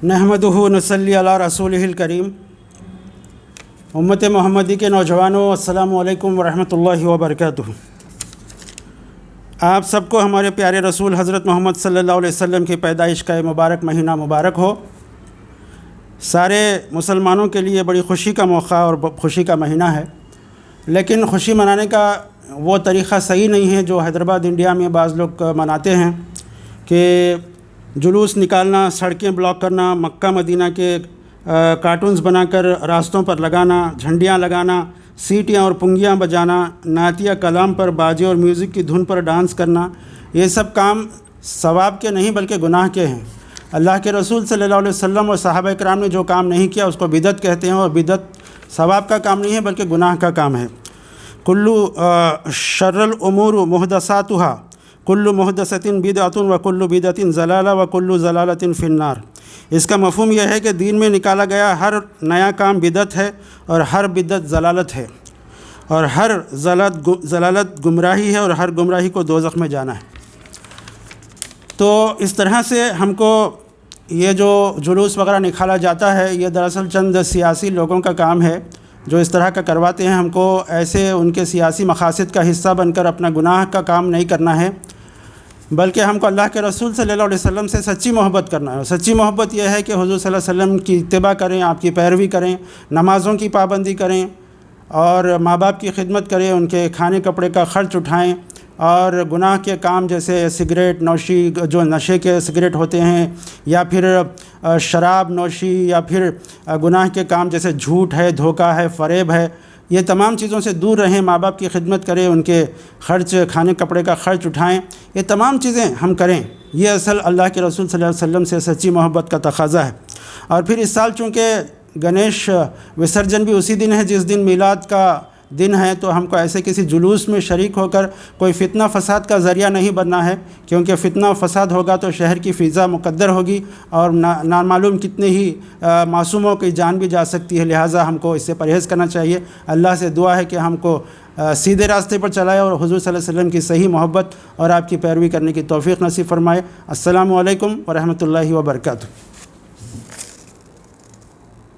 نحمدہ نصلی علی رسولہ الکریم۔ امت محمدی کے نوجوانوں، السلام علیکم ورحمۃ اللہ وبرکاتہ۔ آپ سب کو ہمارے پیارے رسول حضرت محمد صلی اللہ علیہ وسلم کی پیدائش کا مبارک مہینہ مبارک ہو۔ سارے مسلمانوں کے لیے بڑی خوشی کا موقع اور خوشی کا مہینہ ہے، لیکن خوشی منانے کا وہ طریقہ صحیح نہیں ہے جو حیدرآباد انڈیا میں بعض لوگ مناتے ہیں کہ جلوس نکالنا، سڑکیں بلاک کرنا، مکہ مدینہ کے کارٹونز بنا کر راستوں پر لگانا، جھنڈیاں لگانا، سیٹیاں اور پنگیاں بجانا، نعتیہ کلام پر باجے اور میوزک کی دھن پر ڈانس کرنا، یہ سب کام ثواب کے نہیں بلکہ گناہ کے ہیں۔ اللہ کے رسول صلی اللہ علیہ وسلم اور صحابہ کرام نے جو کام نہیں کیا اس کو بدعت کہتے ہیں، اور بدعت ثواب کا کام نہیں ہے بلکہ گناہ کا کام ہے۔ کلو شر الامور محدثاتها کل محدثۃ بدعۃ وکل بدعۃ ضلالہ وکل ضلالۃ فی النار۔ اس کا مفہوم یہ ہے کہ دین میں نکالا گیا ہر نیا کام بدعت ہے، اور ہر بدعت ضلالت ہے، اور ہر ضلالت گمراہی ہے، اور ہر گمراہی کو دوزخ میں جانا ہے۔ تو اس طرح سے ہم کو یہ جو جلوس وغیرہ نکالا جاتا ہے، یہ دراصل چند سیاسی لوگوں کا کام ہے جو اس طرح کا کرواتے ہیں۔ ہم کو ایسے ان کے سیاسی مقاصد کا حصہ بن کر اپنا گناہ کا کام نہیں کرنا ہے، بلکہ ہم کو اللہ کے رسول صلی اللہ علیہ وسلم سے سچی محبت کرنا ہے۔ اور سچی محبت یہ ہے کہ حضور صلی اللہ علیہ وسلم کی اتباع کریں، آپ کی پیروی کریں، نمازوں کی پابندی کریں، اور ماں باپ کی خدمت کریں، ان کے کھانے کپڑے کا خرچ اٹھائیں، اور گناہ کے کام جیسے سگریٹ نوشی، جو نشے کے سگریٹ ہوتے ہیں، یا پھر شراب نوشی، یا پھر گناہ کے کام جیسے جھوٹ ہے، دھوکہ ہے، فریب ہے، یہ تمام چیزوں سے دور رہیں۔ ماں باپ کی خدمت کریں، ان کے کھانے کپڑے کا خرچ اٹھائیں، یہ تمام چیزیں ہم کریں۔ یہ اصل اللہ کے رسول صلی اللہ علیہ وسلم سے سچی محبت کا تقاضا ہے۔ اور پھر اس سال چونکہ گنیش وسرجن بھی اسی دن ہے جس دن میلاد کا دن ہے، تو ہم کو ایسے کسی جلوس میں شریک ہو کر کوئی فتنہ فساد کا ذریعہ نہیں بننا ہے، کیونکہ فتنہ فساد ہوگا تو شہر کی فضا مقدر ہوگی، اور نامعلوم کتنے ہی معصوموں کی جان بھی جا سکتی ہے۔ لہٰذا ہم کو اس سے پرہیز کرنا چاہیے۔ اللہ سے دعا ہے کہ ہم کو سیدھے راستے پر چلائے، اور حضور صلی اللہ علیہ وسلم کی صحیح محبت اور آپ کی پیروی کرنے کی توفیق نصیب فرمائے۔ السلام علیکم ورحمۃ اللہ وبرکاتہ۔